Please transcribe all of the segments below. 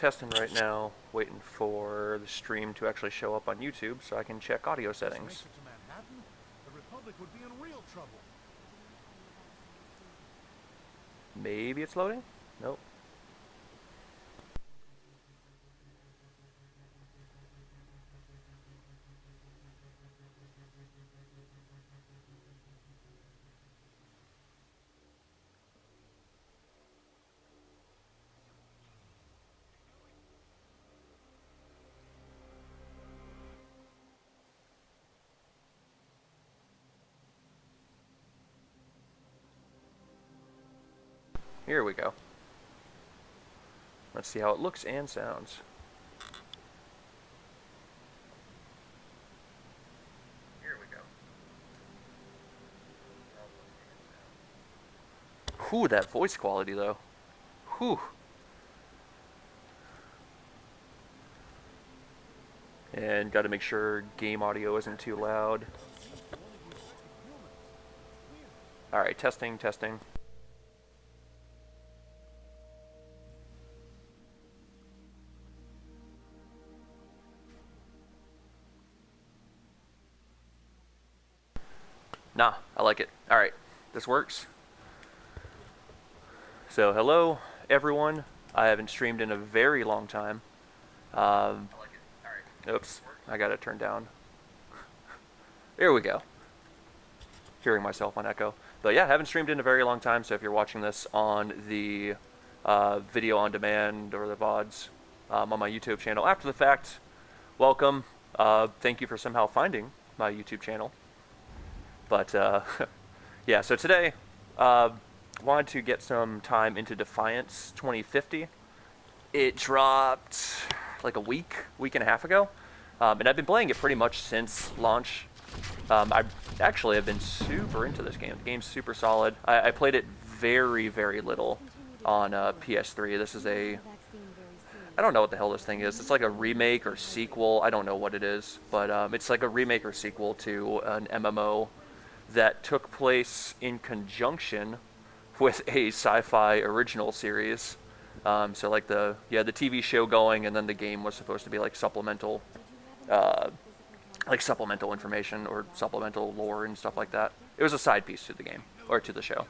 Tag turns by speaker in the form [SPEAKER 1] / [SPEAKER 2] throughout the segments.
[SPEAKER 1] testing right now, waiting for the stream to actually show up on YouTube so I can check audio settings.
[SPEAKER 2] To Manhattan, the Republic would be in real trouble.
[SPEAKER 1] Maybe it's loading? Nope. Here we go. Let's see how it looks and sounds. Here we go. Whew, that voice quality though. Whew. And got to make sure game audio isn't too loud. Alright, testing, testing. Nah, I like it. Alright, this works. So, hello, everyone. I haven't streamed in a very long time. Oops, I got it turned down. There we go. Hearing myself on echo. But yeah, haven't streamed in a very long time, so if you're watching this on the video on demand or the VODs on my YouTube channel after the fact, welcome. Thank you for somehow finding my YouTube channel. But yeah, so today, wanted to get some time into Defiance 2050. It dropped like a week and a half ago, and I've been playing it pretty much since launch. I actually have been super into this game. The game's super solid. I played it very, very little on PS3. This is I don't know what the hell this thing is. It's like a remake or sequel. I don't know what it is, but it's like a remake or sequel to an MMO that took place in conjunction with a sci-fi original series. So like the TV show going, and then the game was supposed to be like supplemental information or supplemental lore and stuff like that. It was a side piece to the game, or to the show.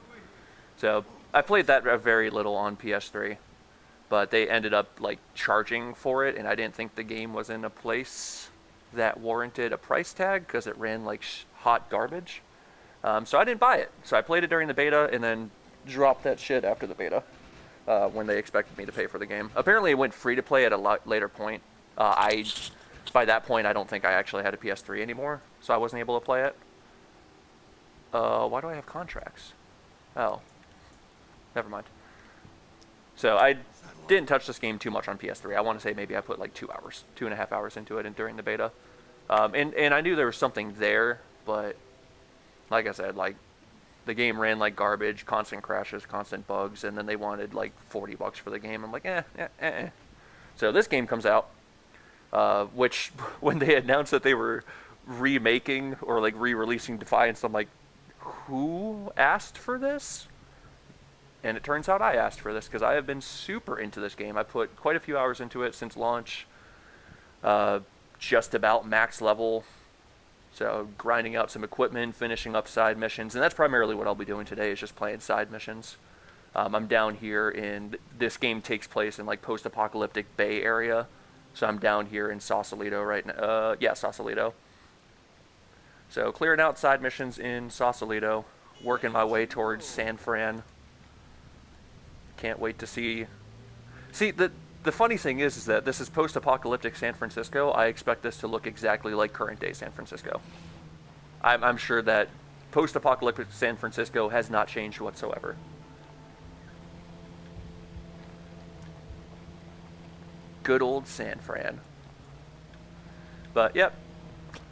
[SPEAKER 1] So I played that very little on PS3, but they ended up like charging for it, and I didn't think the game was in a place that warranted a price tag because it ran like hot garbage. So I didn't buy it. So I played it during the beta and then dropped that shit after the beta when they expected me to pay for the game. Apparently it went free to play at a later point. By that point, I don't think I actually had a PS3 anymore, so I wasn't able to play it. Why do I have contracts? Oh. Never mind. So I didn't touch this game too much on PS3. I want to say maybe I put like 2.5 hours into it during the beta. And I knew there was something there, but like I said, like the game ran like garbage, constant crashes, constant bugs, and then they wanted like $40 for the game. I'm like, eh. So this game comes out, which when they announced that they were remaking or like re-releasing Defiance, I'm like, who asked for this? And it turns out I asked for this because I have been super into this game. I put quite a few hours into it since launch, just about max level. So grinding out some equipment, finishing up side missions, and that's primarily what I'll be doing today is just playing side missions. I'm down here this game takes place in like post-apocalyptic Bay Area, so I'm down here in Sausalito right now. Yeah, Sausalito. So clearing out side missions in Sausalito, working my way towards San Fran. Can't wait to see. The funny thing is that this is post-apocalyptic San Francisco. I expect this to look exactly like current-day San Francisco. I'm sure that post-apocalyptic San Francisco has not changed whatsoever. Good old San Fran. But, yep.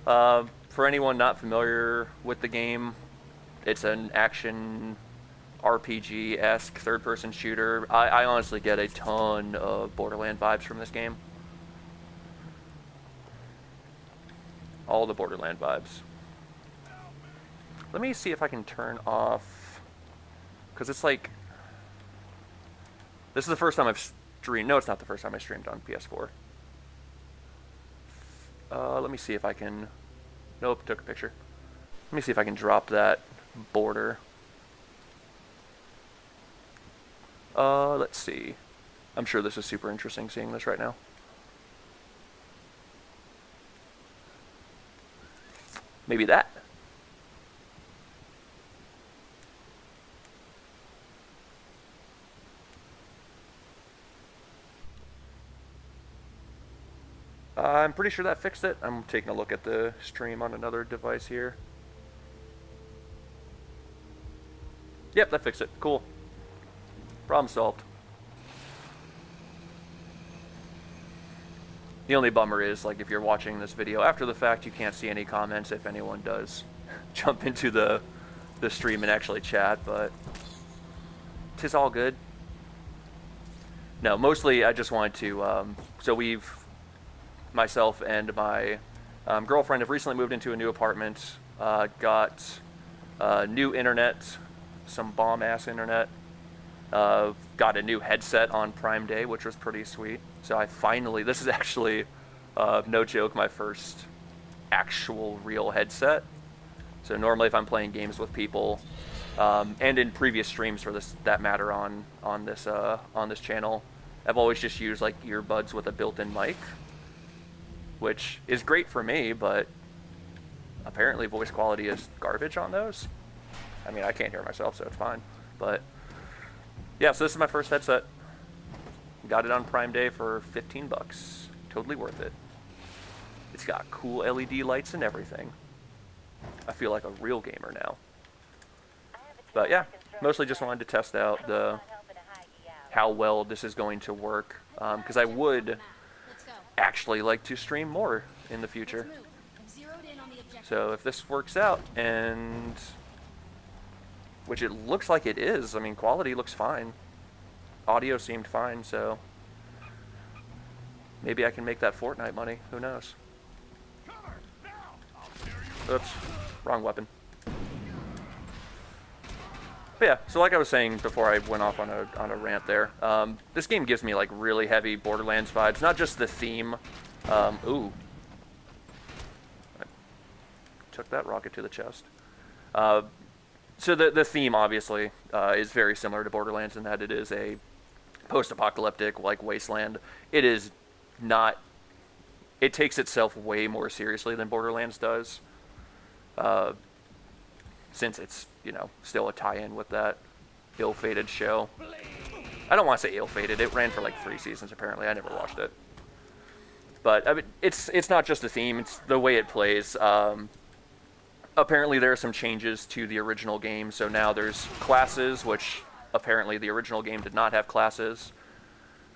[SPEAKER 1] For anyone not familiar with the game, it's an action RPG-esque third-person shooter. I honestly get a ton of Borderland vibes from this game. All the Borderland vibes. Let me see if I can turn off, because it's like, this is the first time I've streamed. No, it's not the first time I streamed on PS4. Let me see if I can. Nope, took a picture. Let me see if I can drop that border. Let's see. I'm sure this is super interesting seeing this right now. Maybe that. I'm pretty sure that fixed it. I'm taking a look at the stream on another device here. Yep, that fixed it. Cool. Problem solved. The only bummer is, like, if you're watching this video after the fact, you can't see any comments if anyone does jump into the stream and actually chat, but 'tis all good. No, mostly I just wanted to, so myself and my girlfriend have recently moved into a new apartment, got new internet, some bomb-ass internet, got a new headset on Prime Day, which was pretty sweet. So this is actually, no joke, my first actual real headset. So normally if I'm playing games with people, and in previous streams for that matter on this channel, I've always just used like earbuds with a built-in mic, which is great for me, but apparently voice quality is garbage on those. I mean, I can't hear myself, so it's fine. But yeah, so this is my first headset. Got it on Prime Day for 15 bucks. Totally worth it. It's got cool LED lights and everything. I feel like a real gamer now. But yeah, mostly just wanted to test out how well this is going to work, because I would actually like to stream more in the future. So if this works out, and which it looks like it is, I mean, quality looks fine. Audio seemed fine, so maybe I can make that Fortnite money. Who knows? Oops, wrong weapon. But yeah, so like I was saying before I went off on a rant there, this game gives me like really heavy Borderlands vibes. Not just the theme. Ooh, I took that rocket to the chest. So the theme obviously is very similar to Borderlands in that it is a post-apocalyptic like wasteland. It is not. It takes itself way more seriously than Borderlands does. Since it's, still a tie-in with that ill-fated show. I don't want to say ill-fated. It ran for like 3 seasons apparently. I never watched it. But I mean, it's not just the theme. It's the way it plays. Apparently there are some changes to the original game. So now there's classes, which apparently the original game did not have classes.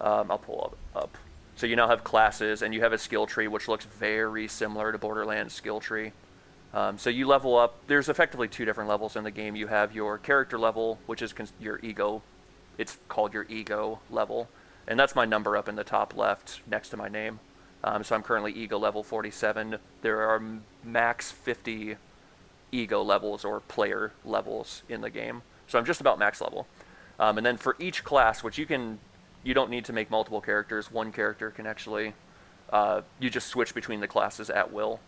[SPEAKER 1] I'll pull up. So you now have classes, and you have a skill tree, which looks very similar to Borderlands skill tree. So you level up. There's effectively 2 different levels in the game. You have your character level, which is your ego. It's called your ego level. And that's my number up in the top left next to my name. So I'm currently ego level 47. There are max 50 ego levels or player levels in the game. So I'm just about max level. And then for each class, which you don't need to make multiple characters. One character can actually, you just switch between the classes at will.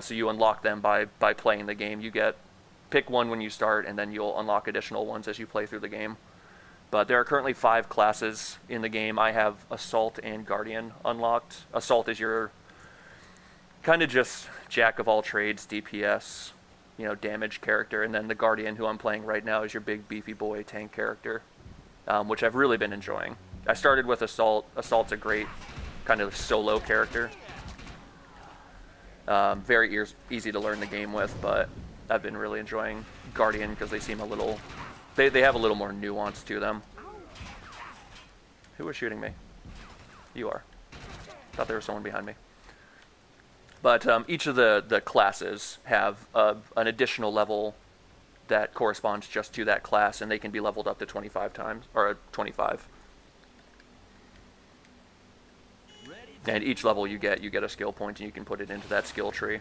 [SPEAKER 1] So you unlock them by playing the game. Pick one when you start, and then you'll unlock additional ones as you play through the game. But there are currently 5 classes in the game. I have Assault and Guardian unlocked. Assault is your kind of just jack of all trades, DPS, damage character. And then the Guardian, who I'm playing right now, is your big beefy boy tank character, which I've really been enjoying. I started with Assault. Assault's a great kind of solo character. Very easy to learn the game with, but I've been really enjoying Guardian because they seem a little... They have a little more nuance to them. Who was shooting me? You are. Thought there was someone behind me. But each of the classes have an additional level that corresponds just to that class, and they can be leveled up to 25 times, or 25. And each level you get a skill point, and you can put it into that skill tree.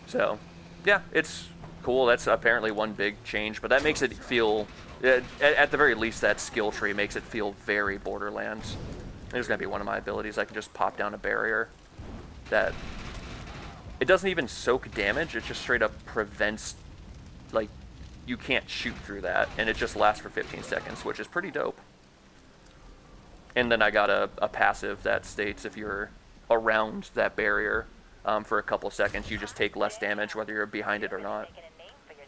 [SPEAKER 1] So, yeah, it's Cool, that's apparently one big change, but that makes it feel, at the very least, that skill tree makes it feel very Borderlands. There's going to be one of my abilities. I can just pop down a barrier that, it doesn't even soak damage, it just straight up prevents, like, you can't shoot through that, and it just lasts for 15 seconds, which is pretty dope. And then I got a passive that states if you're around that barrier for a couple seconds, you just take less damage whether you're behind it or not.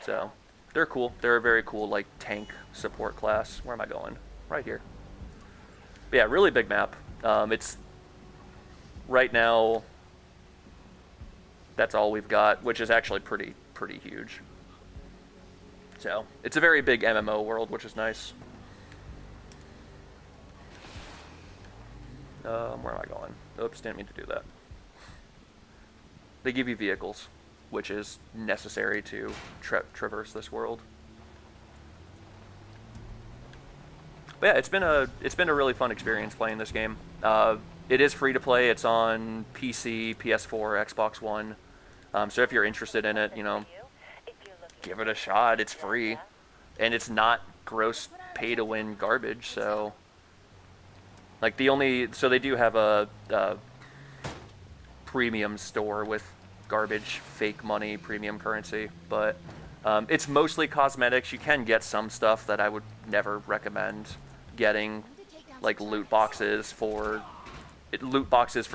[SPEAKER 1] So, they're cool. They're a very cool, like, tank support class. Where am I going? Right here. But yeah, really big map. It's, right now, that's all we've got, which is actually pretty huge. So, it's a very big MMO world, which is nice. Where am I going? Oops, didn't mean to do that. They give you vehicles, which is necessary to traverse this world. But yeah, it's been a really fun experience playing this game. It is free to play. It's on PC, PS4, Xbox One. So if you're interested in it, you know, give it a shot. It's free, and it's not gross pay-to-win garbage. So, like so they do have a premium store with garbage, fake money, premium currency, but it's mostly cosmetics. You can get some stuff that I would never recommend getting, like loot boxes for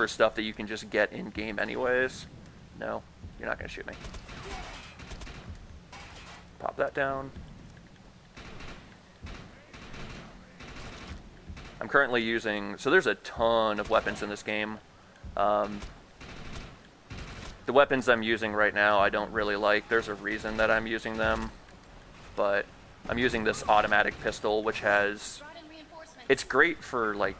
[SPEAKER 1] stuff that you can just get in game anyways. No, you're not gonna shoot me. Pop that down. I'm currently using, so there's a ton of weapons in this game. The weapons I'm using right now I don't really like. There's a reason that I'm using them, but I'm using this automatic pistol, which has, it's great for like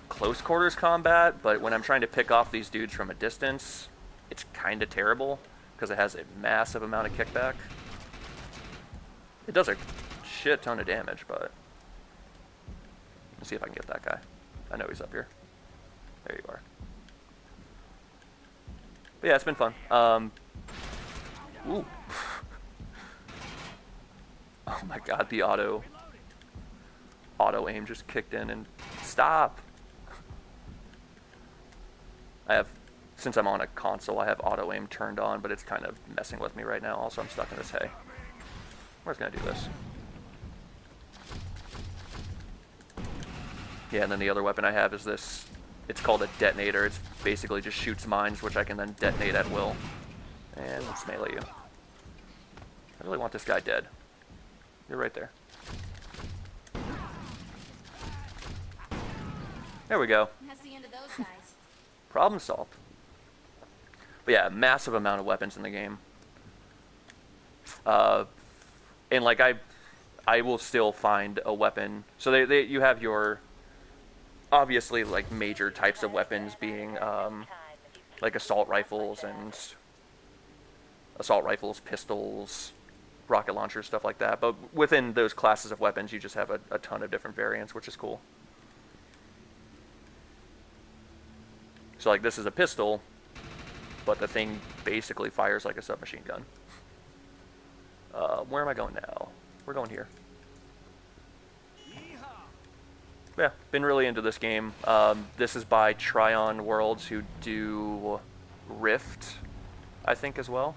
[SPEAKER 1] close quarters combat, but when I'm trying to pick off these dudes from a distance, it's kind of terrible because it has a massive amount of kickback. It does a shit ton of damage, but let's see if I can get that guy. I know he's up here. There you are. But yeah, it's been fun. Ooh. Oh my god, the auto aim just kicked in and stop. Since I'm on a console, I have auto aim turned on, but it's kind of messing with me right now. Also, I'm stuck in this hay. We're just gonna do this. Yeah, and then the other weapon I have is this. It's called a detonator. It basically just shoots mines, which I can then detonate at will. And let's melee you. I really want this guy dead. You're right there. There we go.
[SPEAKER 3] That's the end of those guys.
[SPEAKER 1] Problem solved. But yeah, massive amount of weapons in the game. And like I will still find a weapon. So you have your, obviously, like major types of weapons being like assault rifles, pistols, rocket launchers, stuff like that. But within those classes of weapons, you just have a ton of different variants, which is cool. So like this is a pistol, but the thing basically fires like a submachine gun. Where am I going now? We're going here. Yeah, been really into this game. This is by Tryon Worlds, who do Rift, I think, as well.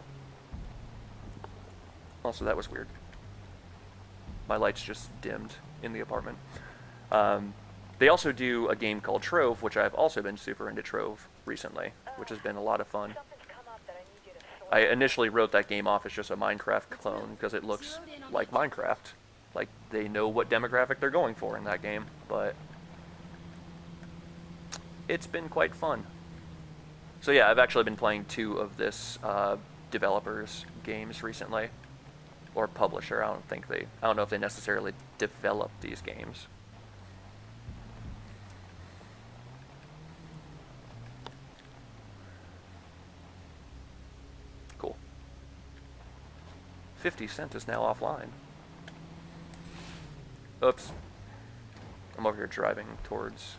[SPEAKER 1] Also, that was weird. My lights just dimmed in the apartment. They also do a game called Trove, which I've also been super into Trove recently, which has been a lot of fun. I initially wrote that game off as just a Minecraft clone because it looks like Minecraft. Like, they know what demographic they're going for in that game, but it's been quite fun. So yeah, I've actually been playing 2 of this developer's games recently, or publisher. I don't know if they necessarily develop these games. Cool. 50 Cent is now offline. Oops. I'm over here driving towards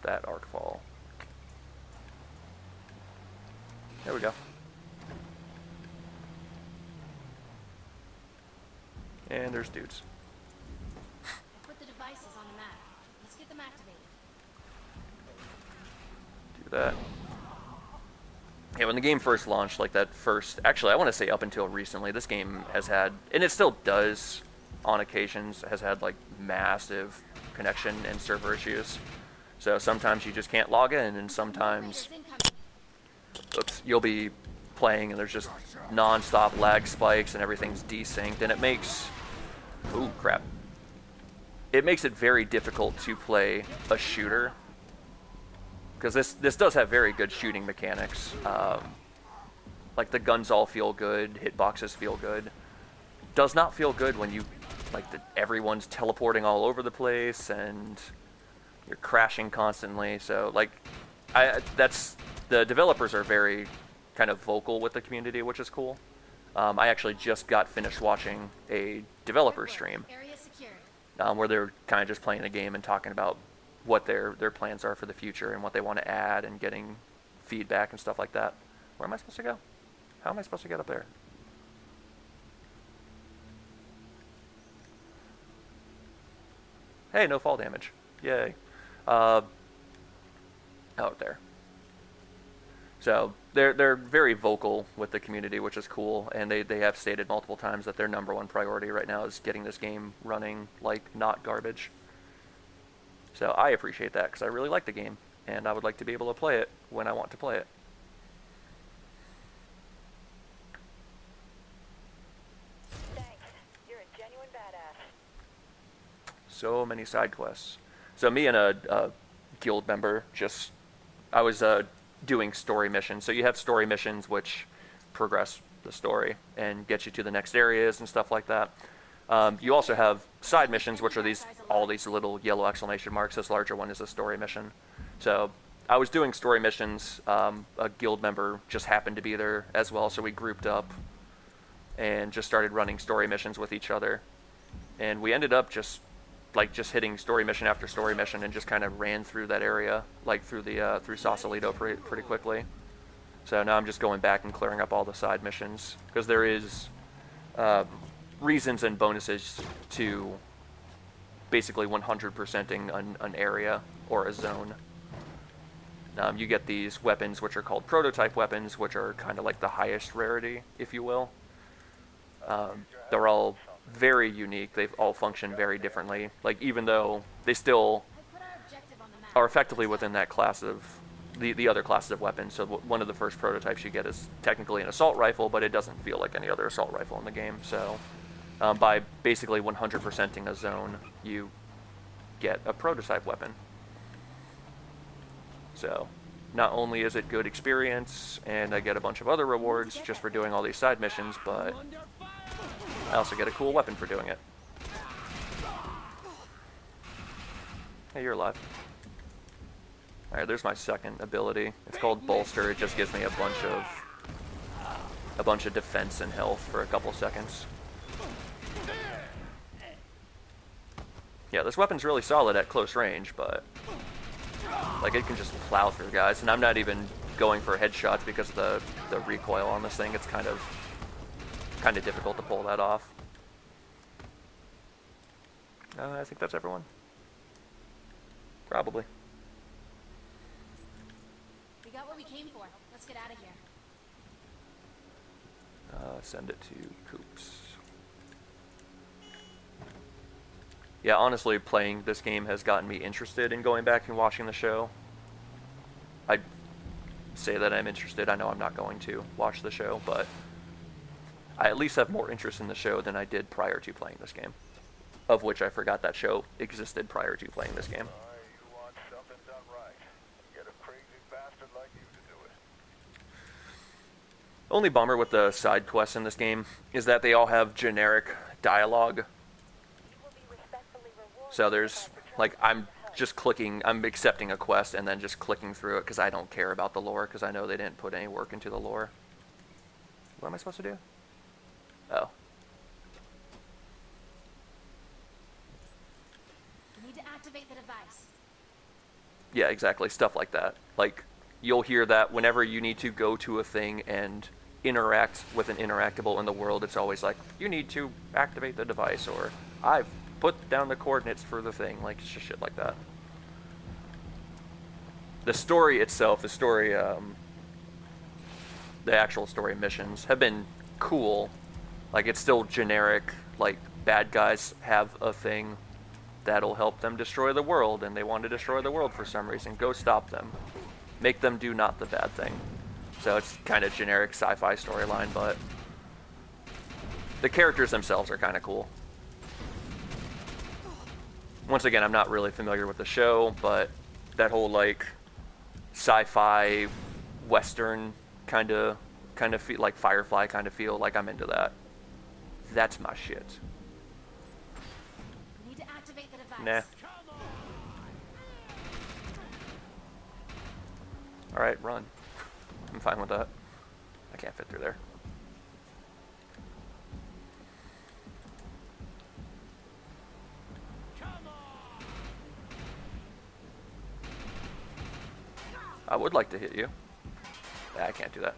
[SPEAKER 1] that arcfall. There we go. And there's dudes.
[SPEAKER 3] I put the devices on the map. Let's get them activated.
[SPEAKER 1] Do that. Yeah, when the game first launched, like that first... Actually, I want to say up until recently, this game has had... And it still does, on occasions, has had, like, massive connection and server issues. So sometimes you just can't log in, and sometimes... Oops, you'll be playing and there's just non-stop lag spikes and everything's desynced, and it makes... Ooh, crap. It makes it very difficult to play a shooter, because this does have very good shooting mechanics. Like, the guns all feel good, hitboxes feel good. Does not feel good when you, like, everyone's teleporting all over the place and you're crashing constantly. So, like, the developers are very kind of vocal with the community, which is cool. I actually just got finished watching a developer stream where they're kind of just playing a game and talking about what their plans are for the future and what they want to add and getting feedback and stuff like that. Where am I supposed to go? How am I supposed to get up there? Hey, no fall damage. Yay. Out there. So they're very vocal with the community, which is cool, and they have stated multiple times that their #1 priority right now is getting this game running like not garbage. So I appreciate that, because I really like the game, and I would like to be able to play it when I want to play it.
[SPEAKER 4] Thanks. You're a genuine badass.
[SPEAKER 1] So many side quests. So me and a guild member I was doing story missions. So you have story missions which progress the story and get you to the next areas and stuff like that. You also have side missions, which are all these little yellow exclamation marks. This larger one is a story mission. So I was doing story missions. A guild member just happened to be there as well, so we grouped up and just started running story missions with each other. And we ended up just hitting story mission after story mission and just kind of ran through that area, like through Sausalito pretty quickly. So now I'm just going back and clearing up all the side missions, because there is reasons and bonuses to basically 100%ing an area or a zone. You get these weapons which are called prototype weapons, which are kind of like the highest rarity, if you will. They're all very unique. They all function very differently. Like, even though they still are effectively within that class of the other classes of weapons. So one of the first prototypes you get is technically an assault rifle, but it doesn't feel like any other assault rifle in the game. So by basically 100%ing a zone, you get a prototype weapon. So not only is it good experience, and I get a bunch of other rewards just for doing all these side missions, but I also get a cool weapon for doing it. Hey, you're alive. Alright, there's my second ability. It's called Bolster. It just gives me a bunch of defense and health for a couple seconds. Yeah, this weapon's really solid at close range, but like, it can just plow through guys, and I'm not even going for headshots because of the recoil on this thing. It's kind of difficult to pull that off. I think that's everyone. Probably.
[SPEAKER 3] We got what we came for. Let's get out of here.
[SPEAKER 1] Send it to Coops. Yeah, honestly, playing this game has gotten me interested in going back and watching the show. I say that I'm interested. I know I'm not going to watch the show, but I at least have more interest in the show than I did prior to playing this game. Of which I forgot that show existed prior to playing this game.
[SPEAKER 2] You want something done right. Get a crazy bastard like you to do it.
[SPEAKER 1] Only bummer with the side quests in this game is that they all have generic dialogue. So there's, like, I'm accepting a quest and then just clicking through it because I don't care about the lore, because I know they didn't put any work into the lore. What am I supposed to do? Oh.
[SPEAKER 3] We need to activate the device.
[SPEAKER 1] Yeah, exactly. Stuff like that. Like, you'll hear that whenever you need to go to a thing and interact with an interactable in the world, it's always like, you need to activate the device, or I've put down the coordinates for the thing. Like, it's just shit like that. The story itself, the actual story missions have been cool. Like, it's still generic, like, bad guys have a thing that'll help them destroy the world, and they want to destroy the world for some reason. Go stop them. Make them do not the bad thing. So it's kind of generic sci-fi storyline, but the characters themselves are kind of cool. Once again, I'm not really familiar with the show, but that whole, like, sci-fi western kind of feel, like Firefly kind of feel, like I'm into that. That's my shit.
[SPEAKER 3] We need to activate the device.
[SPEAKER 1] Nah. Alright, run. I'm fine with that. I can't fit through there. I would like to hit you. I can't do that.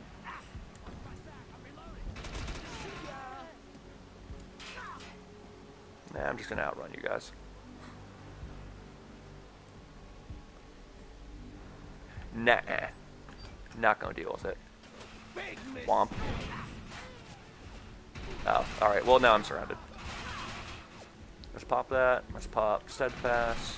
[SPEAKER 1] Nah, I'm just gonna outrun you guys. Nah. Not gonna deal with it. Womp. Oh, alright. Well, now I'm surrounded. Let's pop that. Let's pop Steadfast.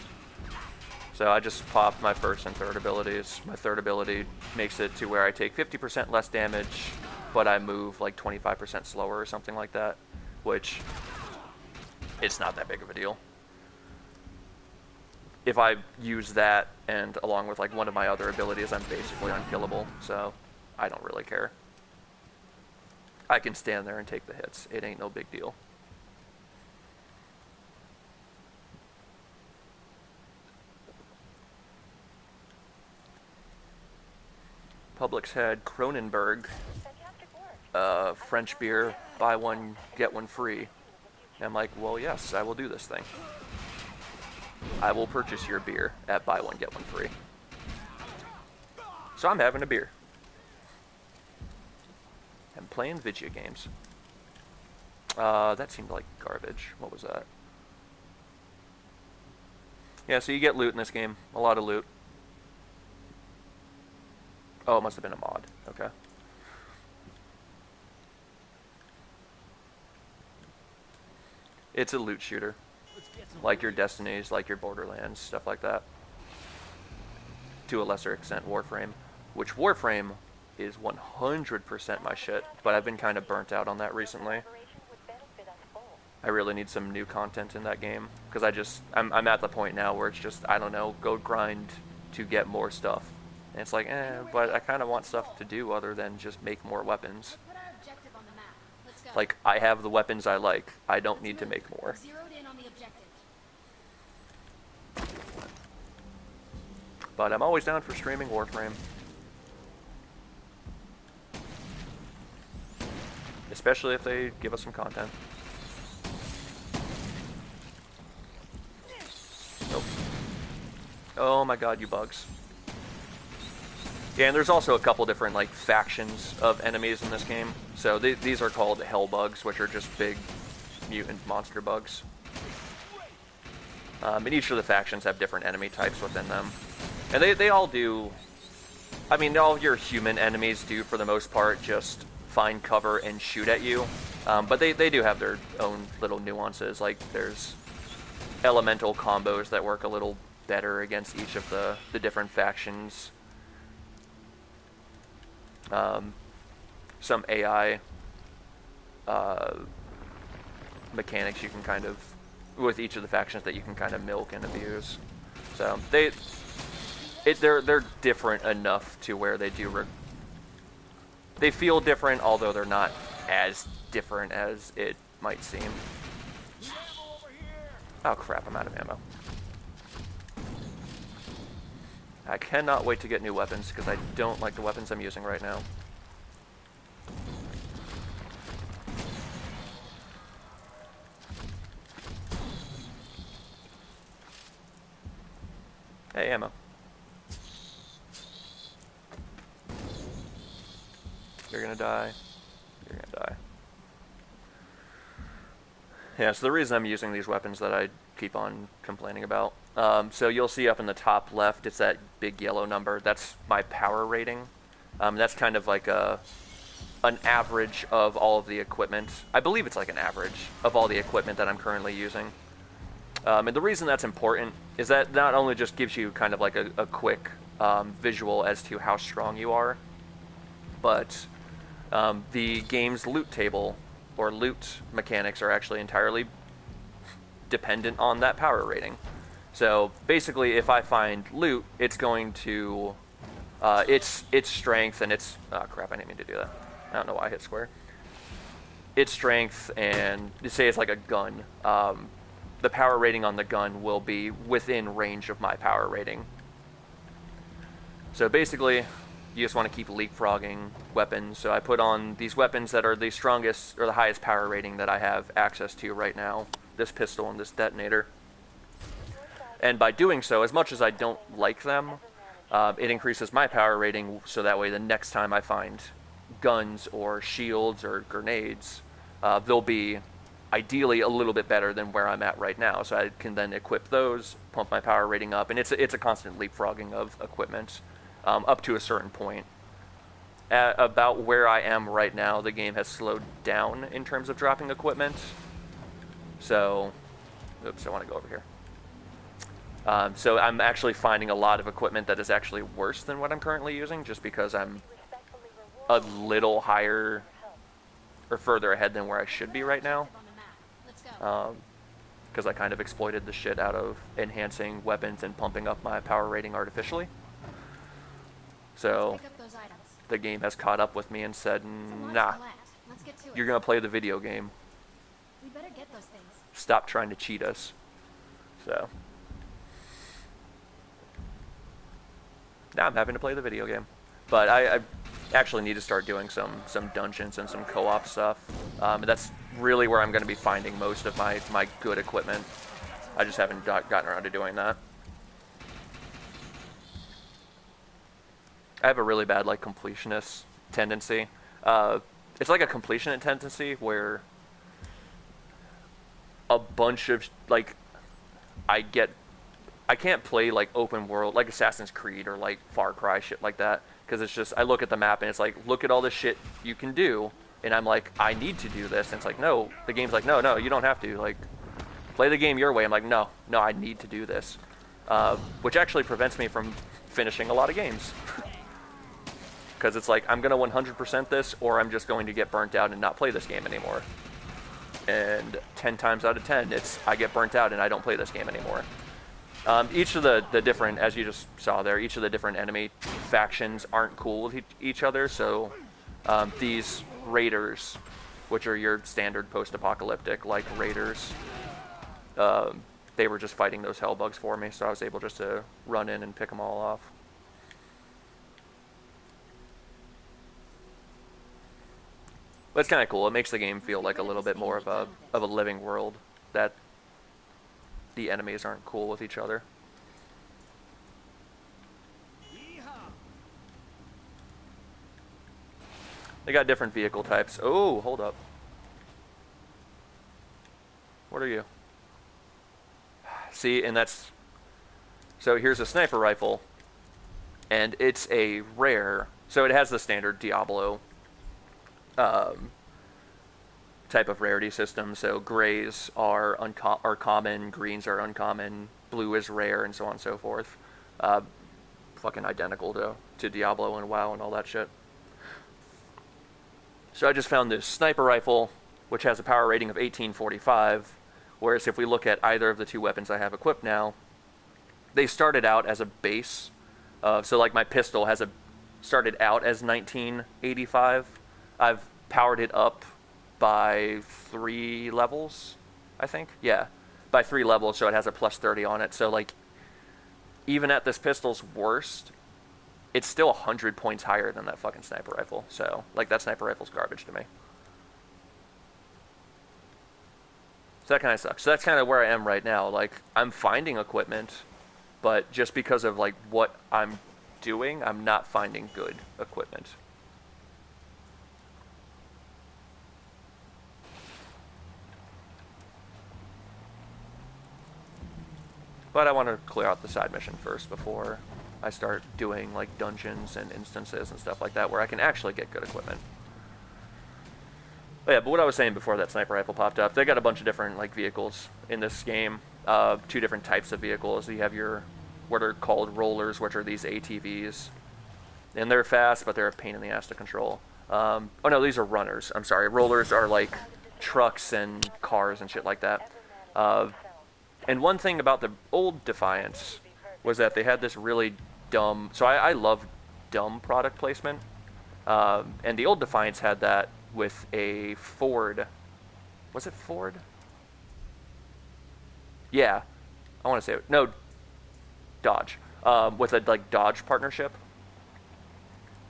[SPEAKER 1] So I just popped my first and third abilities. My third ability makes it to where I take 50% less damage, but I move like 25% slower or something like that, which it's not that big of a deal. If I use that and along with like one of my other abilities, I'm basically unkillable, so I don't really care. I can stand there and take the hits. It ain't no big deal. Publix had Kronenberg, French beer, buy one, get one free. And I'm like, well, yes, I will do this thing. I will purchase your beer at buy one, get one free. So I'm having a beer. I'm playing video games. That seemed like garbage. What was that? Yeah, so you get loot in this game. A lot of loot. Oh, it must have been a mod. Okay. It's a loot shooter. Like your Destinies, like your Borderlands, stuff like that. To a lesser extent, Warframe. Which Warframe is 100% my shit, but I've been kind of burnt out on that recently. I really need some new content in that game, because I'm at the point now where it's just, I don't know, go grind to get more stuff. And it's like, but I kind of want stuff to do other than just make more weapons.
[SPEAKER 3] Put our objective on the map. Let's go.
[SPEAKER 1] Like, I have the weapons I like. I don't need to make more.
[SPEAKER 3] Zeroed in on the objective.
[SPEAKER 1] But I'm always down for streaming Warframe. Especially if they give us some content. Nope. Oh my god, you bugs. Yeah, and there's also a couple different like factions of enemies in this game. So these are called hell bugs, which are just big mutant monster bugs. And each of the factions have different enemy types within them. And they all do... I mean, all your human enemies do, for the most part, just find cover and shoot at you. But they do have their own little nuances. Like, there's elemental combos that work a little better against each of the different factions. Some AI mechanics you can kind of, with each of the factions, that you can kind of milk and abuse. So they're different enough to where they do they feel different, although they're not as different as it might seem. Oh crap, I'm out of ammo. I cannot wait to get new weapons, because I don't like the weapons I'm using right now. Hey, ammo. You're gonna die. You're gonna die. Yeah, so the reason I'm using these weapons that I keep on complaining about. So you'll see up in the top left, it's that big yellow number. That's my power rating. That's kind of like an average of all of the equipment. I believe it's like an average of all the equipment that I'm currently using. And the reason that's important is that not only just gives you kind of like a quick visual as to how strong you are, but the game's loot table or loot mechanics are actually entirely dependent on that power rating. So basically, if I find loot, it's going to its strength and its crap. I didn't mean to do that. I don't know why I hit square. Its strength and say it's like a gun. The power rating on the gun will be within range of my power rating. So basically, you just want to keep leapfrogging weapons. So I put on these weapons that are the strongest or the highest power rating that I have access to right now. This pistol and this detonator. And by doing so, as much as I don't like them, it increases my power rating so that way the next time I find guns or shields or grenades, they'll be ideally a little bit better than where I'm at right now. So I can then equip those, pump my power rating up, and it's a constant leapfrogging of equipment up to a certain point. At about where I am right now, the game has slowed down in terms of dropping equipment. So, oops, I want to go over here. So I'm actually finding a lot of equipment that is actually worse than what I'm currently using, just because I'm a little higher or further ahead than where I should be right now. Because I kind of exploited the shit out of enhancing weapons and pumping up my power rating artificially. So the game has caught up with me and said, nah, you're going to play the video game.
[SPEAKER 3] We better get those things.
[SPEAKER 1] Stop trying to cheat us. So now I'm having to play the video game. But I actually need to start doing some dungeons and some co-op stuff. That's really where I'm going to be finding most of my good equipment. I just haven't gotten around to doing that. I have a really bad like completionist tendency. It's like a completionist tendency where a bunch of like I can't play like open world like Assassin's Creed or like Far Cry shit like that, because it's just I look at the map and it's like, look at all this shit you can do, and I'm like, I need to do this, and it's like, no, the game's like, no, you don't have to, like, play the game your way. I'm like, no, I need to do this, which actually prevents me from finishing a lot of games. Because it's like, I'm going to 100% this, or I'm just going to get burnt out and not play this game anymore. And 10 times out of 10, I get burnt out and I don't play this game anymore. Each of the different, as you just saw there, each of the different enemy factions aren't cool with each other. So these raiders, which are your standard post-apocalyptic like raiders, they were just fighting those hellbugs for me, so I was able just to run in and pick them all off. But it's kind of cool. It makes the game feel like a little bit more of a living world, that the enemies aren't cool with each other. They got different vehicle types. Oh, hold up. What are you? See, and that's... So here's a sniper rifle, and it's a rare. So it has the standard Diablo type of rarity system. So grays are common, greens are uncommon, blue is rare, and so on and so forth. Fucking identical to Diablo and WoW and all that shit. So I just found this sniper rifle, which has a power rating of 1845, whereas if we look at either of the two weapons I have equipped now, they started out as a base. So like my pistol started out as 1985. I've powered it up by 3 levels, I think. Yeah, by 3 levels, so it has a plus 30 on it. So like, even at this pistol's worst, it's still 100 points higher than that fucking sniper rifle. So like, that sniper rifle's garbage to me. So that kind of sucks. So that's kind of where I am right now. Like, I'm finding equipment, but just because of like what I'm doing, I'm not finding good equipment. But I want to clear out the side mission first before I start doing like dungeons and instances and stuff like that where I can actually get good equipment. But yeah, but what I was saying before that sniper rifle popped up, they got a bunch of different like vehicles in this game. 2 different types of vehicles. You have your what are called rollers, which are these ATVs, and they're fast, but they're a pain in the ass to control. Oh no, these are runners. I'm sorry. Rollers are like trucks and cars and shit like that. And one thing about the old Defiance was that they had this really dumb... So I love dumb product placement. And the old Defiance had that with a Ford... Was it Ford? Yeah. I want to say... No. Dodge. With a like Dodge partnership.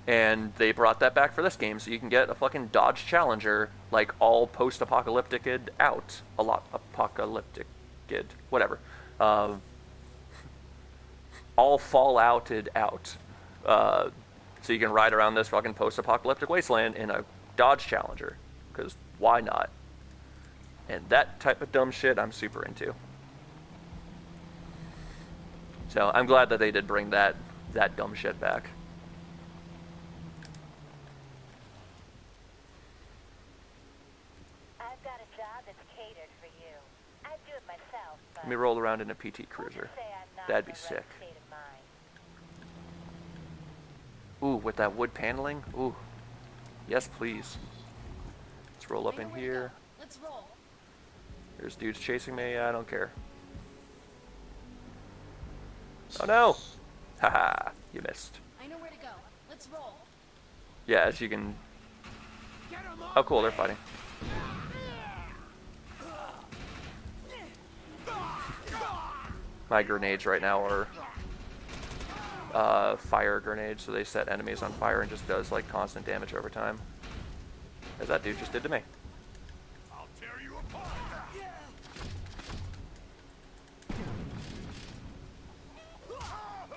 [SPEAKER 1] And they brought that back for this game, so you can get a fucking Dodge Challenger, like all post-apocalyptic out. A lot apocalyptic. Whatever. All fallouted out. So you can ride around this fucking post-apocalyptic wasteland in a Dodge Challenger. Because why not? And that type of dumb shit I'm super into. So I'm glad that they did bring that dumb shit back.
[SPEAKER 4] I've got a job that's catered for you. I'd do it myself, but...
[SPEAKER 1] Let me roll around in a PT Cruiser. That'd be sick. Ooh, with that wood paneling? Ooh. Yes, please. Let's roll up in here.
[SPEAKER 3] Let's roll.
[SPEAKER 1] There's dudes chasing me. I don't care. Oh no! Haha, you missed.
[SPEAKER 3] I know where to go. Let's roll.
[SPEAKER 1] Yeah, as you can... Oh cool, they're fighting. My grenades right now are fire grenades, so they set enemies on fire and just does like constant damage over time. As that dude just did to me.
[SPEAKER 2] I'll tear you apart.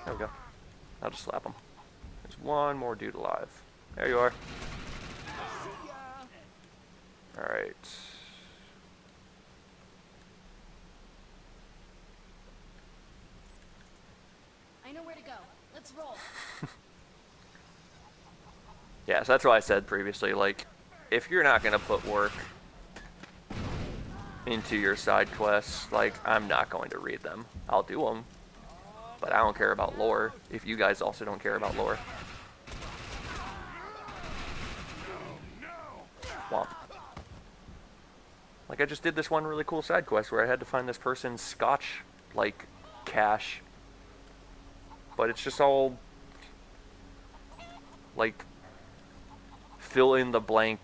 [SPEAKER 1] There we go. I'll just slap him. There's one more dude alive. There you are. Alright.
[SPEAKER 3] I know where to go. Let's roll.
[SPEAKER 1] Yeah, so that's what I said previously, like, if you're not gonna put work into your side quests, like, I'm not going to read them. I'll do them, but I don't care about lore, if you guys also don't care about lore. Womp. Like, I just did this one really cool side quest where I had to find this person's Scotch, like, cache. But it's just all, like, fill in the blank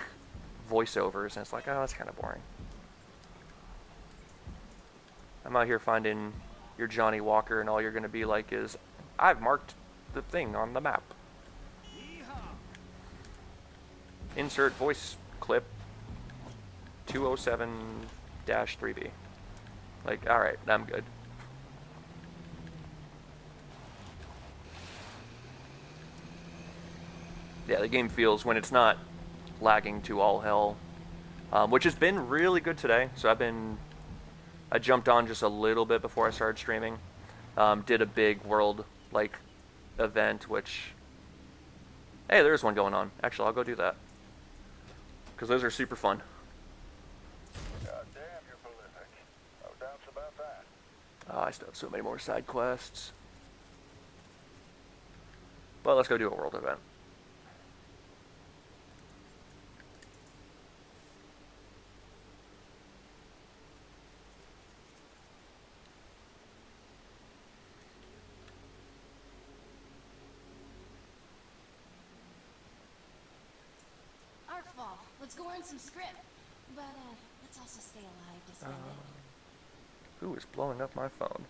[SPEAKER 1] voiceovers, and it's like, oh, that's kind of boring. I'm out here finding your Johnny Walker, and all you're going to be like is, I've marked the thing on the map. Insert voice clip 207-3B. Like, alright, I'm good. Yeah, the game feels, when it's not lagging to all hell, which has been really good today. So I jumped on just a little bit before I started streaming. Did a big world, like, event, which, hey, there's one going on. Actually, I'll go do that. Because those are super fun.
[SPEAKER 2] God damn, you're prolific. No doubts about that.
[SPEAKER 1] Oh, I still have so many more side quests. But let's go do a world event.
[SPEAKER 3] Artfall. Let's go earn some script. But, let's also stay alive to spend it.
[SPEAKER 1] Who is blowing up my phone?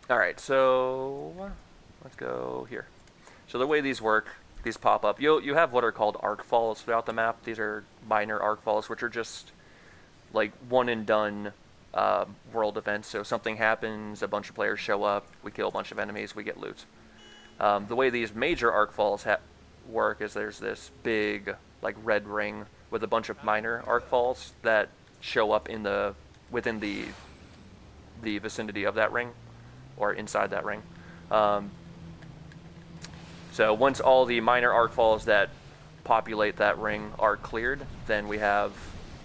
[SPEAKER 1] Alright, so let's go here. So the way these work, these pop up, you have what are called arc falls throughout the map. These are minor arc falls, which are just like one and done world events. So something happens, a bunch of players show up, we kill a bunch of enemies, we get loot. The way these major arc falls work is there's this big like red ring with a bunch of minor arc falls that show up within the vicinity of that ring or inside that ring. So once all the minor arc falls that populate that ring are cleared, then we have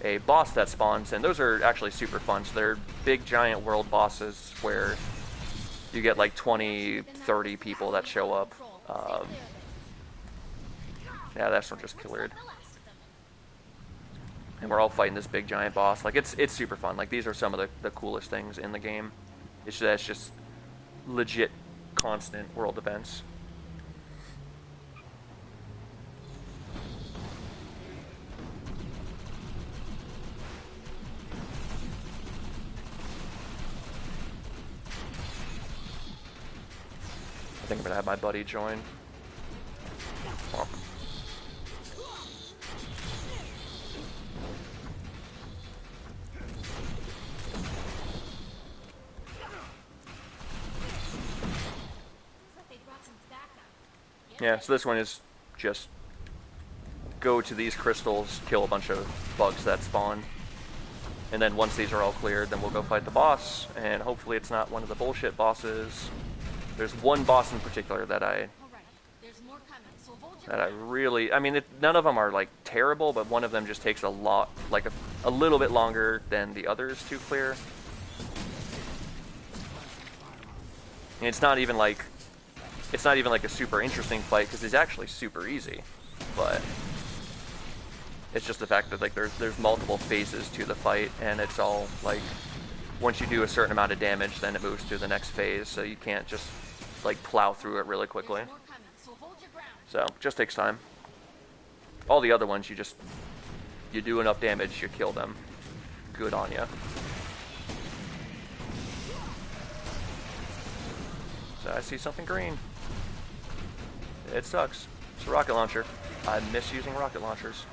[SPEAKER 1] a boss that spawns, and those are actually super fun. So they're big giant world bosses where you get like 20, 30 people that show up. Yeah, that's one just cleared. And we're all fighting this big giant boss. Like it's super fun. Like these are some of the coolest things in the game. It's just legit constant world events. I think I'm gonna have my buddy join. Womp. Yeah, so this one is just go to these crystals, kill a bunch of bugs that spawn, and then once these are all cleared, then we'll go fight the boss, and hopefully it's not one of the bullshit bosses. There's one boss in particular that I really, I mean, none of them are like terrible, but one of them just takes a lot, like a little bit longer than the others to clear. And it's not even like a super interesting fight because it's actually super easy, but it's just the fact that like there's multiple phases to the fight, and it's all like once you do a certain amount of damage, then it moves to the next phase, so you can't just like plow through it really quickly. So just takes time. All the other ones, you do enough damage, you kill them. Good on ya. So I see something green. It sucks. It's a rocket launcher. I miss using rocket launchers.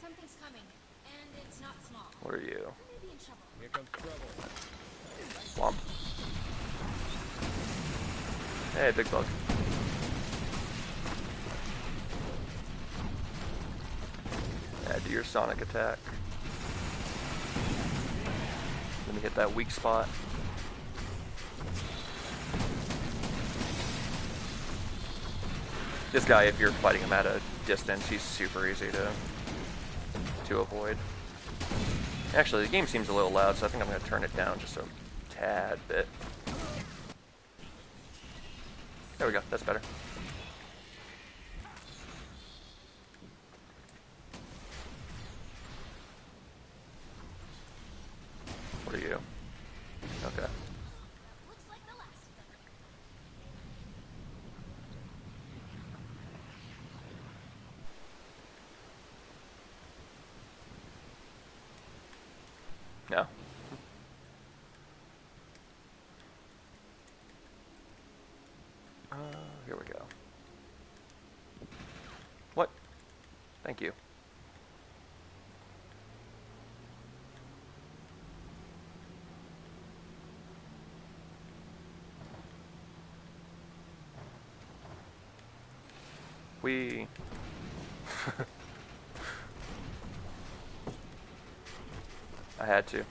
[SPEAKER 3] Something's coming, and it's not small.
[SPEAKER 1] What are you?
[SPEAKER 3] Maybe in trouble.
[SPEAKER 5] Here comes trouble.
[SPEAKER 1] Womp. Hey, big bug. Yeah, do your sonic attack. Let me hit that weak spot. This guy, if you're fighting him at a distance, he's super easy to avoid. Actually, the game seems a little loud, so I think I'm going to turn it down just a tad bit. There we go, that's better. What are you? Okay.
[SPEAKER 3] Looks like the last of them.
[SPEAKER 1] No. Here we go. What? Thank you. We... I had to.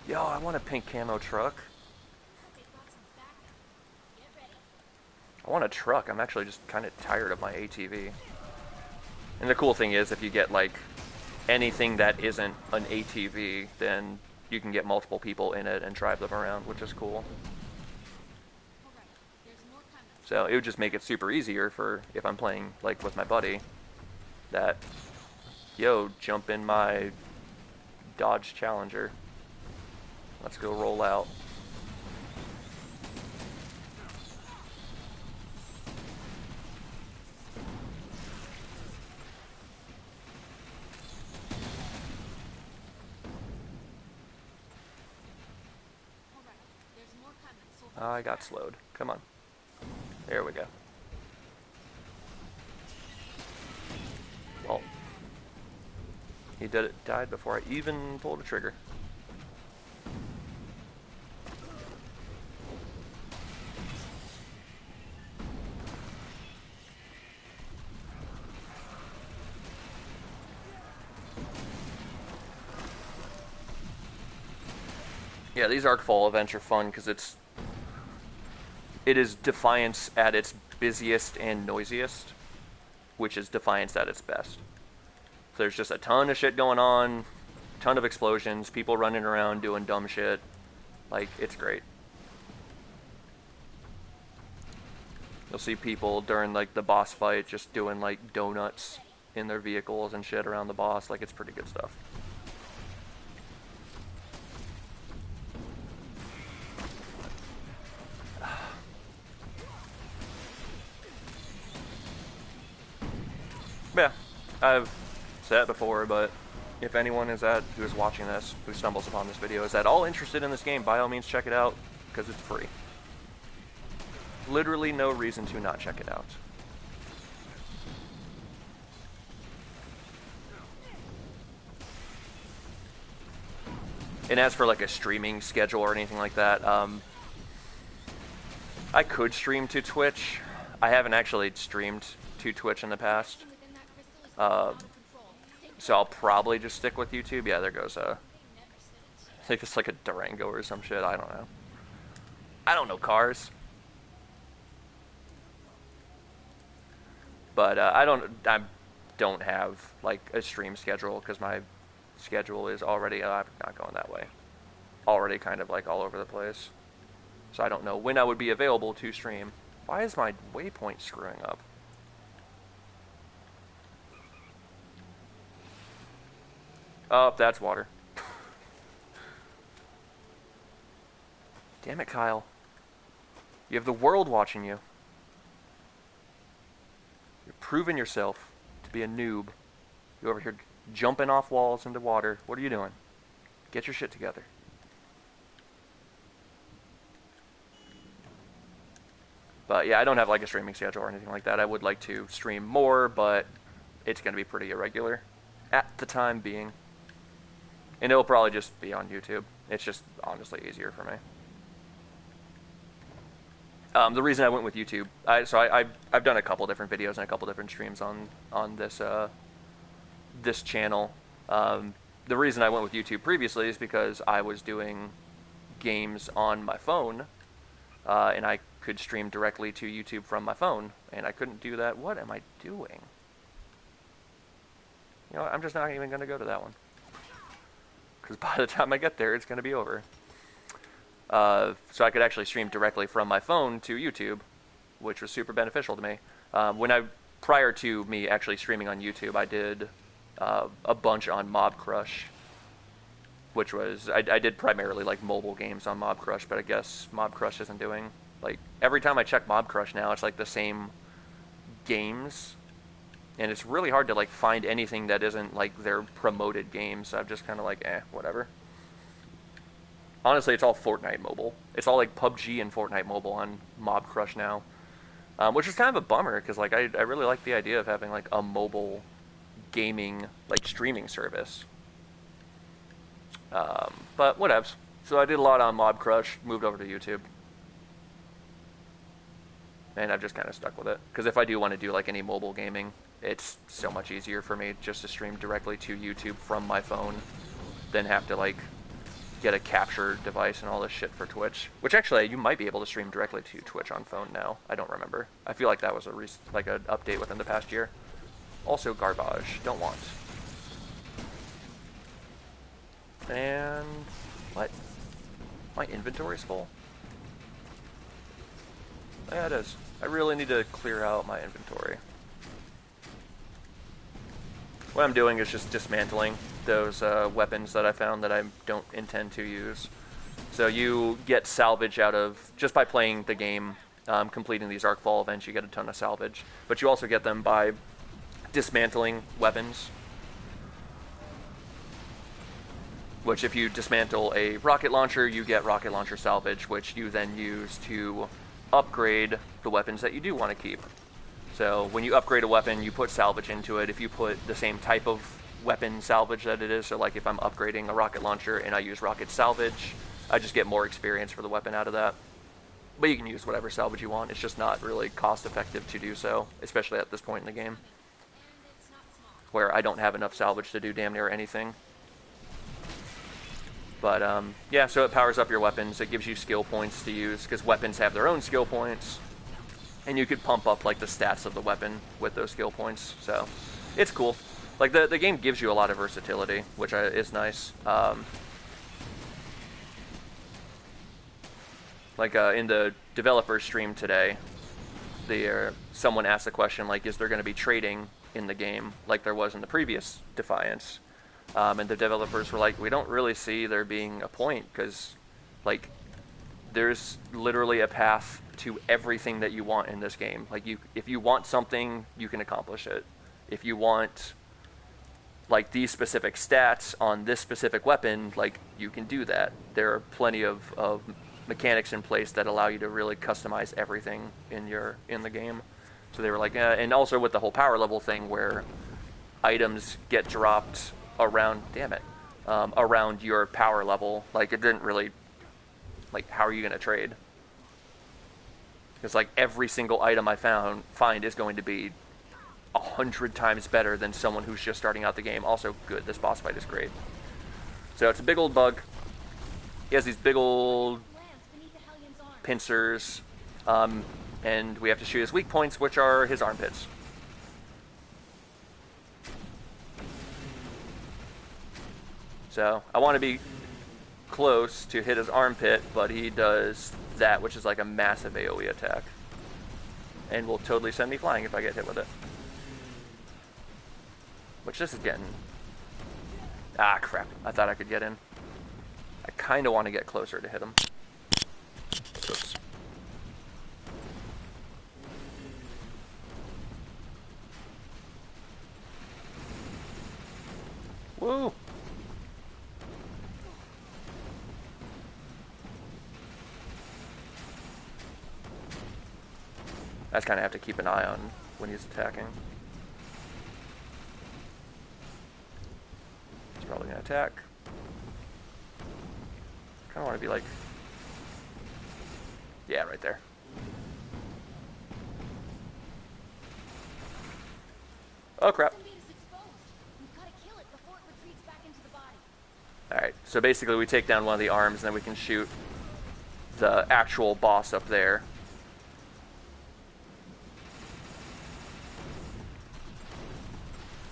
[SPEAKER 1] Yo, I want a pink camo truck. I want a truck. I'm actually just kind of tired of my ATV. And the cool thing is, if you get like anything that isn't an ATV, then you can get multiple people in it and drive them around, which is cool. So it would just make it super easier for if I'm playing like with my buddy that, yo, jump in my Dodge Challenger. Let's go roll out. I got slowed. Come on. There we go. Well, he died before I even pulled a trigger. Yeah, these Arcfall events are fun because it is Defiance at its busiest and noisiest, which is Defiance at its best. So there's just a ton of shit going on, ton of explosions, people running around doing dumb shit. Like, it's great. You'll see people during, like, the boss fight just doing, like, donuts in their vehicles and shit around the boss. Like, it's pretty good stuff. Yeah, I've said it before, but if anyone who is watching this, who stumbles upon this video, is at all interested in this game, by all means check it out, because it's free. Literally no reason to not check it out. And as for like a streaming schedule or anything like that, I could stream to Twitch. I haven't actually streamed to Twitch in the past. So I'll probably just stick with YouTube. Yeah, there goes I think it's like a Durango or some shit. I don't know. I don't know cars. But I don't have like a stream schedule because my schedule is already I'm not going that way. Already kind of like all over the place. So I don't know when I would be available to stream. Why is my waypoint screwing up? Oh, that's water. Damn it, Kyle. You have the world watching you. You're proving yourself to be a noob. You're over here jumping off walls into water. What are you doing? Get your shit together. But yeah, I don't have like a streaming schedule or anything like that. I would like to stream more, but it's going to be pretty irregular at the time being. And it'll probably just be on YouTube. It's just honestly easier for me. The reason I went with YouTube, I've done a couple different videos and a couple different streams on this this channel. The reason I went with YouTube previously is because I was doing games on my phone, and I could stream directly to YouTube from my phone, and I couldn't do that. What am I doing? You know what, I'm just not even going to go to that one. Because by the time I get there, it's going to be over. So I could actually stream directly from my phone to YouTube, which was super beneficial to me. Prior to me actually streaming on YouTube, I did a bunch on Mob Crush, which was, I did primarily like mobile games on Mob Crush, but I guess Mob Crush isn't doing, like, every time I check Mob Crush now, it's like the same games, and it's really hard to like find anything that isn't like their promoted games, so I'm just kind of like, whatever. Honestly, it's all Fortnite mobile. It's all like PUBG and Fortnite mobile on Mob Crush now, which is kind of a bummer, because like I really like the idea of having like a mobile gaming like streaming service. But whatevs. So I did a lot on Mob Crush, moved over to YouTube, and I've just kind of stuck with it, because if I do want to do like any mobile gaming, it's so much easier for me just to stream directly to YouTube from my phone than have to like get a capture device and all this shit for Twitch. Which actually, you might be able to stream directly to Twitch on phone now. I don't remember. I feel like that was like an update within the past year. Also garbage. Don't want. And what? My inventory's full? Yeah, it is. I really need to clear out my inventory. What I'm doing is just dismantling those weapons that I found that I don't intend to use. So you get salvage out of, just by playing the game, completing these Arcfall events, you get a ton of salvage. But you also get them by dismantling weapons. which if you dismantle a rocket launcher, you get rocket launcher salvage, which you then use to upgrade the weapons that you do want to keep. So when you upgrade a weapon, you put salvage into it. If you put the same type of weapon salvage that it is, so like if I'm upgrading a rocket launcher and I use rocket salvage, I just get more experience for the weapon out of that. But you can use whatever salvage you want. It's just not really cost effective to do so, especially at this point in the game, where I don't have enough salvage to do damn near anything. But yeah, so it powers up your weapons. It gives you skill points to use, because weapons have their own skill points. And you could pump up like the stats of the weapon with those skill points. So it's cool. Like the game gives you a lot of versatility, which is nice. In the developer stream today, someone asked a question like, is there going to be trading in the game like there was in the previous Defiance? And the developers were like, we don't really see there being a point, because like there's literally a path to everything that you want in this game. Like if you want something, you can accomplish it. If you want like these specific stats on this specific weapon, like you can do that. There are plenty of mechanics in place that allow you to really customize everything in the game. So they were like, and also with the whole power level thing where items get dropped around, around your power level. Like it didn't really, like how are you going to trade? Because like every single item I find is going to be 100 times better than someone who's just starting out the game. Also good, this boss fight is great. So it's a big old bug. He has these big old pincers, and we have to shoot his weak points, which are his armpits. So I want to be close to hit his armpit, but he does that, which is like a massive AoE attack, and will totally send me flying if I get hit with it. Which this is getting... Ah, crap. I thought I could get in. I kind of want to get closer to hit him. Oops. Woo! I just kind of have to keep an eye on when he's attacking. He's probably going to attack. Kind of want to be like... Yeah, right there. Oh, crap. Alright, so basically we take down one of the arms and then we can shoot the actual boss up there.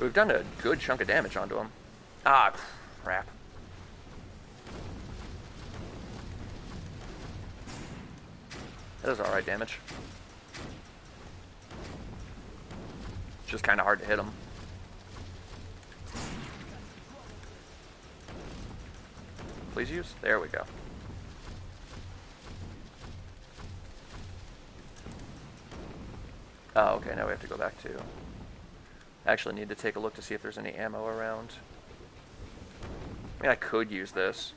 [SPEAKER 1] We've done a good chunk of damage onto him. Ah, crap. That is alright damage. It's just kind of hard to hit him. Please use? There we go. Oh, okay, now we have to go back to... I actually need to take a look to see if there's any ammo around. I mean, I could use this.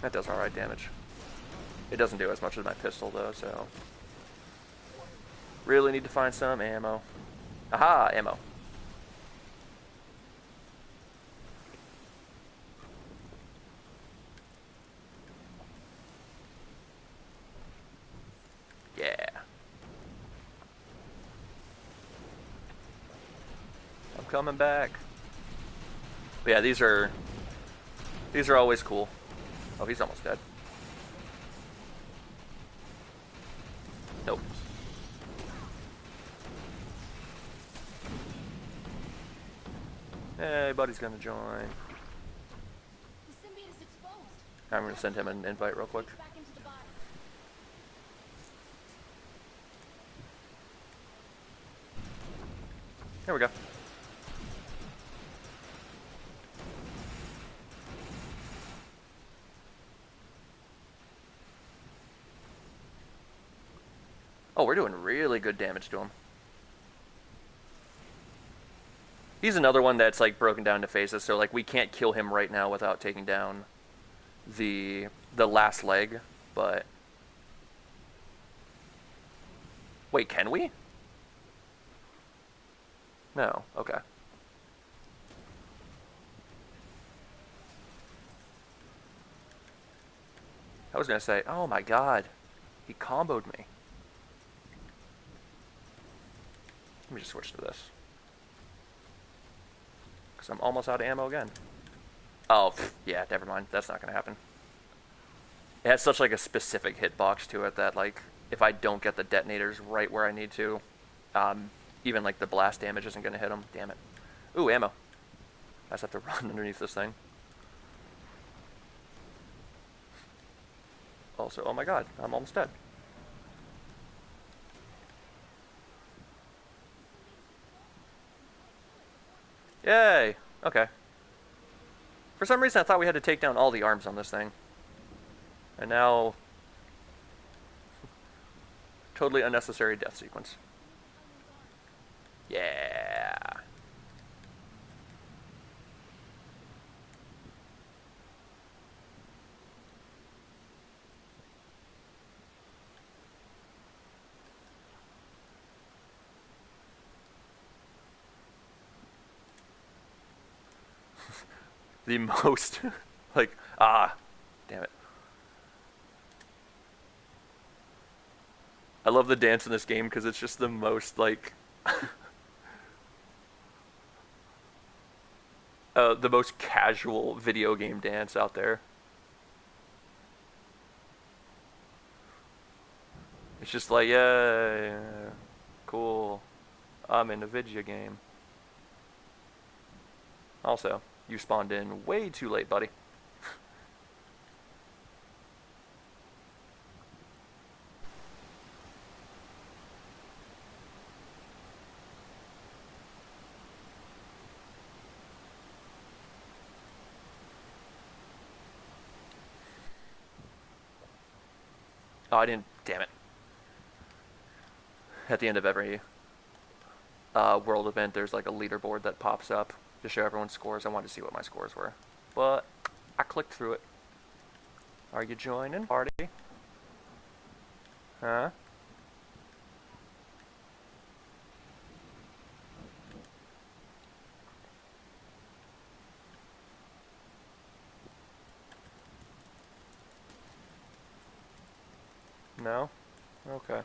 [SPEAKER 1] That does alright damage. It doesn't do as much as my pistol, though, so... Really need to find some ammo. Aha! Ammo. Yeah. I'm coming back. But yeah, these are always cool. Oh, he's almost dead. Nope. Hey, buddy's gonna join. I'm gonna send him an invite real quick. There we go. Oh, we're doing really good damage to him. He's another one that's like broken down into phases, so like we can't kill him right now without taking down the last leg, but wait, can we? No. Okay. I was gonna say, oh my god, he comboed me. Let me just switch to this. Because I'm almost out of ammo again. Oh, yeah, never mind. That's not going to happen. It has such, like, a specific hitbox to it that, like, if I don't get the detonators right where I need to, even, like, the blast damage isn't going to hit them. Damn it. Ooh, ammo. I just have to run underneath this thing. Also, oh my god, I'm almost dead. Yay! Okay. For some reason I thought we had to take down all the arms on this thing. And now... totally unnecessary death sequence. Yeah! The most, like, damn it. I love the dance in this game because it's just the most, like, the most casual video game dance out there. It's just like, yeah, cool, I'm in a video game. Also, you spawned in way too late, buddy. Oh, I didn't, damn it. At the end of every world event, there's like a leaderboard that pops up to show everyone's scores. I wanted to see what my scores were. But I clicked through it. Are you joining party? Huh? No? Okay.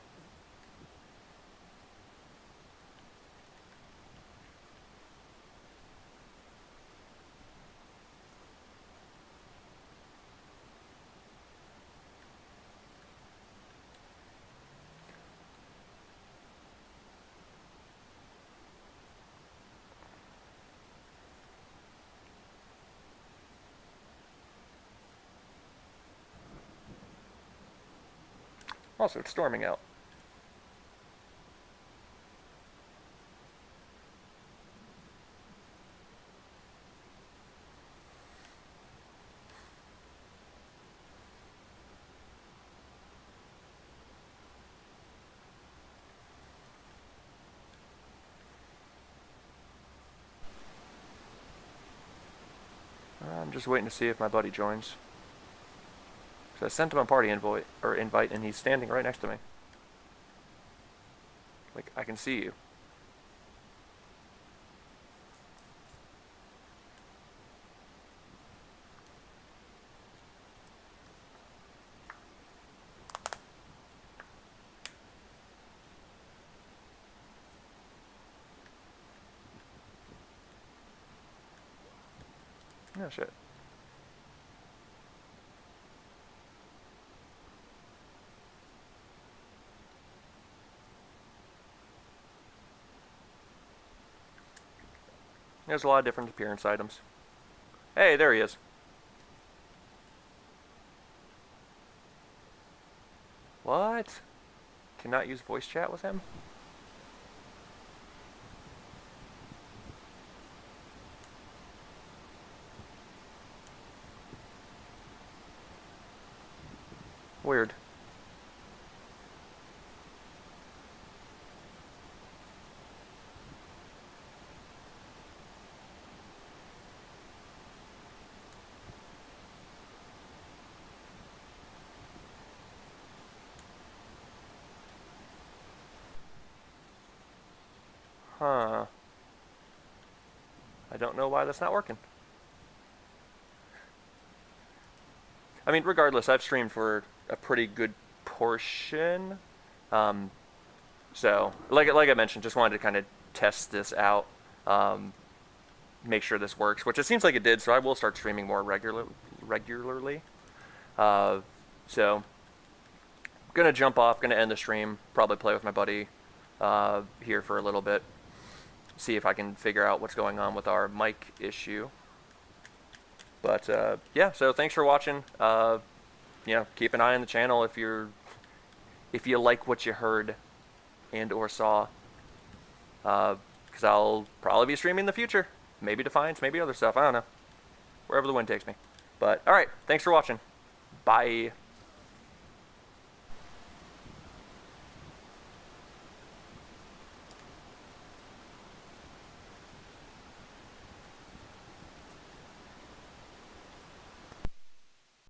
[SPEAKER 1] Also, it's storming out. I'm just waiting to see if my buddy joins. So I sent him a party invite, and he's standing right next to me. Like, I can see you. Oh, shit. There's a lot of different appearance items. Hey, there he is. What? Cannot use voice chat with him? Weird. Huh. I don't know why that's not working. I mean, regardless, I've streamed for a pretty good portion. So, like I mentioned, just wanted to kind of test this out, make sure this works, which it seems like it did, so I will start streaming more regularly. So, gonna jump off, gonna end the stream, probably play with my buddy here for a little bit, see if I can figure out what's going on with our mic issue. But yeah, so thanks for watching. Keep an eye on the channel if you like what you heard and or saw, because I'll probably be streaming in the future. Maybe Defiance, maybe other stuff. I don't know. Wherever the wind takes me. But all right, thanks for watching. Bye.